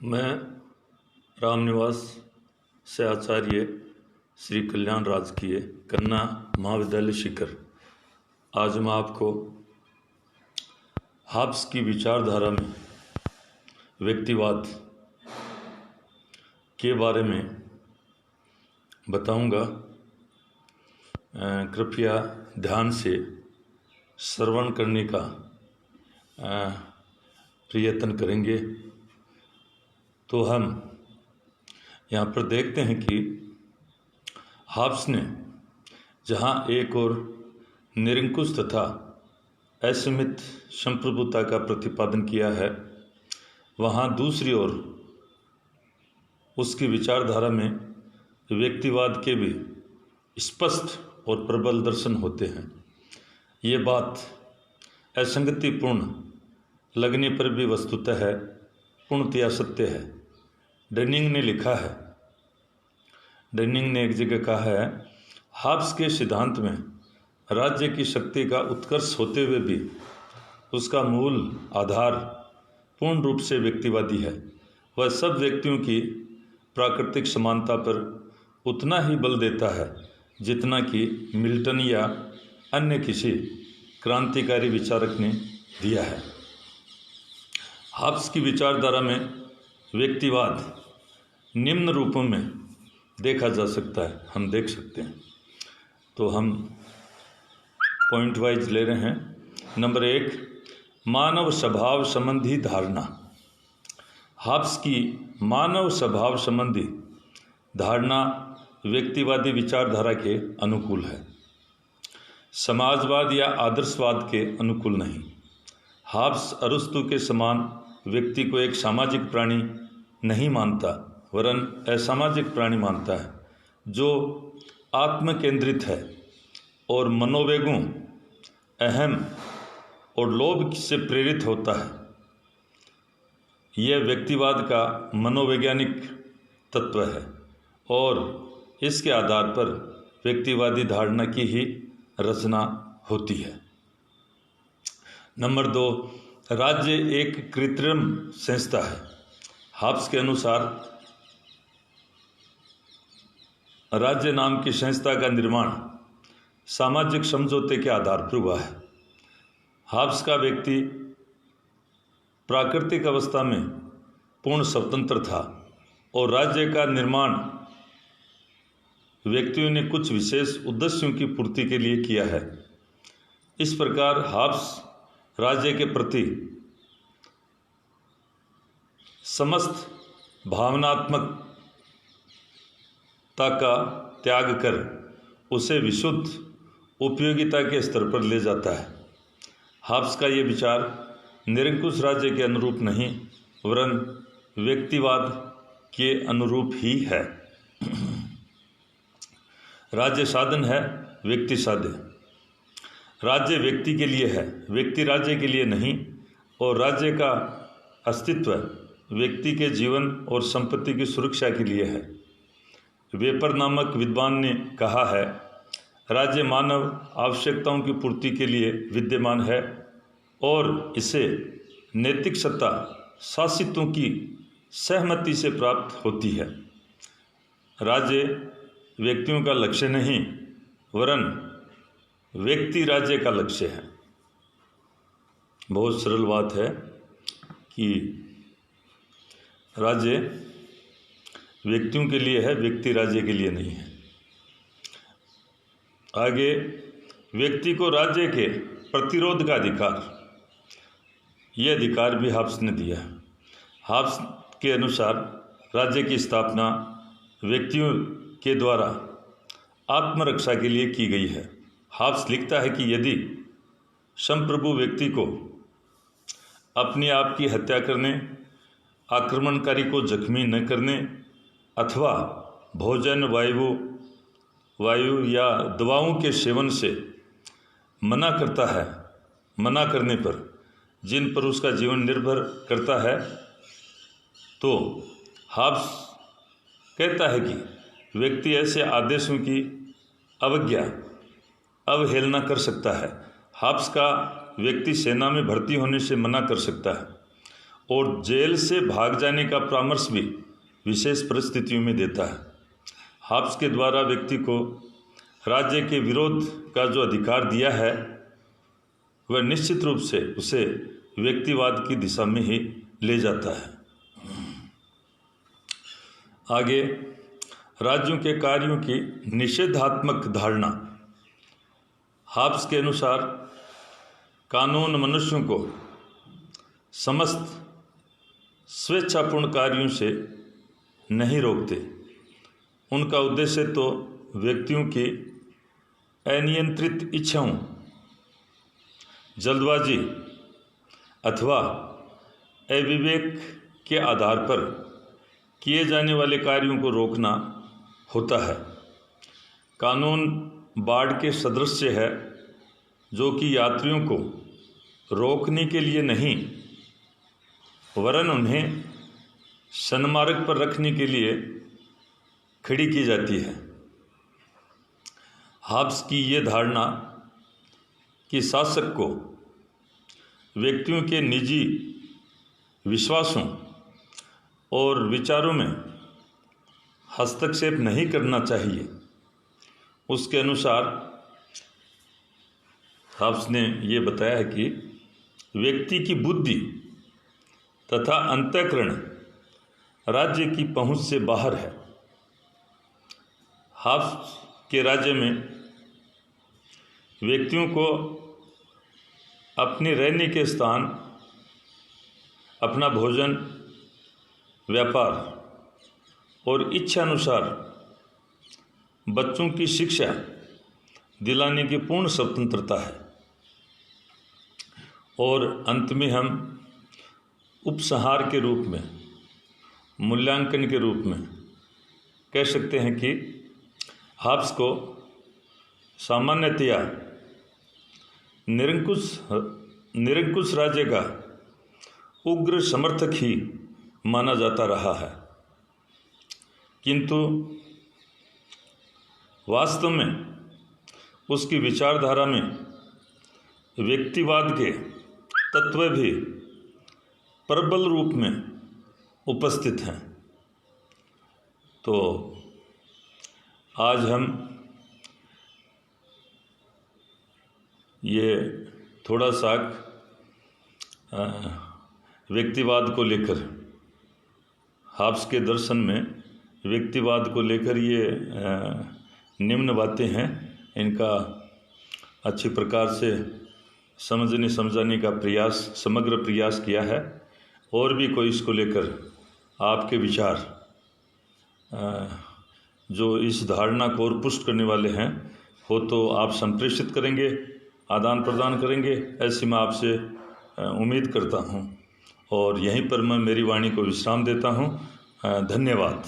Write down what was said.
मैं रामनिवास से आचार्य श्री कल्याण राजकीय कन्या महाविद्यालय सीकर। आज मैं आपको हाब्स की विचारधारा में व्यक्तिवाद के बारे में बताऊंगा। कृपया ध्यान से श्रवण करने का प्रयत्न करेंगे। तो हम यहाँ पर देखते हैं कि हाब्स ने जहाँ एक और निरंकुश तथा असीमित संप्रभुता का प्रतिपादन किया है, वहाँ दूसरी ओर उसकी विचारधारा में व्यक्तिवाद के भी स्पष्ट और प्रबल दर्शन होते हैं। ये बात असंगतिपूर्ण लगने पर भी वस्तुतः है पूर्णतया सत्य है। डनिंग ने लिखा है, डनिंग ने एक जगह कहा है, हाब्स के सिद्धांत में राज्य की शक्ति का उत्कर्ष होते हुए भी उसका मूल आधार पूर्ण रूप से व्यक्तिवादी है। वह सब व्यक्तियों की प्राकृतिक समानता पर उतना ही बल देता है जितना कि मिल्टन या अन्य किसी क्रांतिकारी विचारक ने दिया है। हाब्स की विचारधारा में व्यक्तिवाद निम्न रूपों में देखा जा सकता है, हम देख सकते हैं। तो हम पॉइंट वाइज ले रहे हैं। नंबर 1, मानव स्वभाव संबंधी धारणा। हाब्स की मानव स्वभाव संबंधी धारणा व्यक्तिवादी विचारधारा के अनुकूल है, समाजवाद या आदर्शवाद के अनुकूल नहीं। हाब्स अरस्तु के समान व्यक्ति को एक सामाजिक प्राणी नहीं मानता, वरन असामाजिक प्राणी मानता है, जो आत्म केंद्रित है और मनोवेगों, अहम और लोभ से प्रेरित होता है। यह व्यक्तिवाद का मनोवैज्ञानिक तत्व है और इसके आधार पर व्यक्तिवादी धारणा की ही रचना होती है। नंबर 2, राज्य एक कृत्रिम संस्था है। हाब्स के अनुसार राज्य नाम की संस्था का निर्माण सामाजिक समझौते के आधार पर हुआ है। हाब्स का व्यक्ति प्राकृतिक अवस्था में पूर्ण स्वतंत्र था और राज्य का निर्माण व्यक्तियों ने कुछ विशेष उद्देश्यों की पूर्ति के लिए किया है। इस प्रकार हाब्स राज्य के प्रति समस्त भावनात्मकता का त्याग कर उसे विशुद्ध उपयोगिता के स्तर पर ले जाता है। हाब्स का ये विचार निरंकुश राज्य के अनुरूप नहीं, वरन व्यक्तिवाद के अनुरूप ही है। राज्य साधन है, व्यक्ति साध्य। राज्य व्यक्ति के लिए है, व्यक्ति राज्य के लिए नहीं, और राज्य का अस्तित्व व्यक्ति के जीवन और संपत्ति की सुरक्षा के लिए है। वेपर नामक विद्वान ने कहा है, राज्य मानव आवश्यकताओं की पूर्ति के लिए विद्यमान है और इसे नैतिक सत्ता शासितों की सहमति से प्राप्त होती है। राज्य व्यक्तियों का लक्ष्य नहीं, वरन व्यक्ति राज्य का लक्ष्य है। बहुत सरल बात है कि राज्य व्यक्तियों के लिए है, व्यक्ति राज्य के लिए नहीं है। आगे, व्यक्ति को राज्य के प्रतिरोध का अधिकार, यह अधिकार भी हाब्स ने दिया है। हाब्स के अनुसार राज्य की स्थापना व्यक्तियों के द्वारा आत्मरक्षा के लिए की गई है। हाब्स लिखता है कि यदि संप्रभु व्यक्ति को अपने आप की हत्या करने, आक्रमणकारी को जख्मी न करने अथवा भोजन, वायु या दवाओं के सेवन से मना करता है, मना करने पर जिन पर उसका जीवन निर्भर करता है, तो हाब्स कहता है कि व्यक्ति ऐसे आदेशों की अवहेलना कर सकता है। हाब्स का व्यक्ति सेना में भर्ती होने से मना कर सकता है और जेल से भाग जाने का परामर्श भी विशेष परिस्थितियों में देता है। हॉब्स के द्वारा व्यक्ति को राज्य के विरोध का जो अधिकार दिया है वह निश्चित रूप से उसे व्यक्तिवाद की दिशा में ही ले जाता है। आगे, राज्यों के कार्यों की निषेधात्मक धारणा। हॉब्स के अनुसार कानून मनुष्यों को समस्त स्वेच्छापूर्ण कार्यों से नहीं रोकते। उनका उद्देश्य तो व्यक्तियों की अनियंत्रित इच्छाओं, जल्दबाजी अथवा अविवेक के आधार पर किए जाने वाले कार्यों को रोकना होता है। कानून बाड़ के सदृश है जो कि यात्रियों को रोकने के लिए नहीं वरन उन्हें सन्मार्ग पर रखने के लिए खड़ी की जाती है। हॉब्स की ये धारणा कि शासक को व्यक्तियों के निजी विश्वासों और विचारों में हस्तक्षेप नहीं करना चाहिए, उसके अनुसार हॉब्स ने ये बताया है कि व्यक्ति की बुद्धि तथा अंतःकरण राज्य की पहुंच से बाहर है। हॉब्स के राज्य में व्यक्तियों को अपने रहने के स्थान, अपना भोजन, व्यापार और इच्छा अनुसार बच्चों की शिक्षा दिलाने की पूर्ण स्वतंत्रता है। और अंत में हम उपसंहार के रूप में, मूल्यांकन के रूप में कह सकते हैं कि हॉब्स को सामान्यतया निरंकुश राज्य का उग्र समर्थक ही माना जाता रहा है, किंतु वास्तव में उसकी विचारधारा में व्यक्तिवाद के तत्व भी प्रबल रूप में उपस्थित हैं। तो आज हम ये थोड़ा सा व्यक्तिवाद को लेकर, हॉब्स के दर्शन में व्यक्तिवाद को लेकर ये निम्न बातें हैं, इनका अच्छी प्रकार से समझने समझाने का प्रयास, समग्र प्रयास किया है। और भी कोई इसको लेकर आपके विचार जो इस धारणा को और पुष्ट करने वाले हैं हो तो आप संप्रेषित करेंगे, आदान प्रदान करेंगे, ऐसी मैं आपसे उम्मीद करता हूं। और यहीं पर मैं मेरी वाणी को विश्राम देता हूं। धन्यवाद।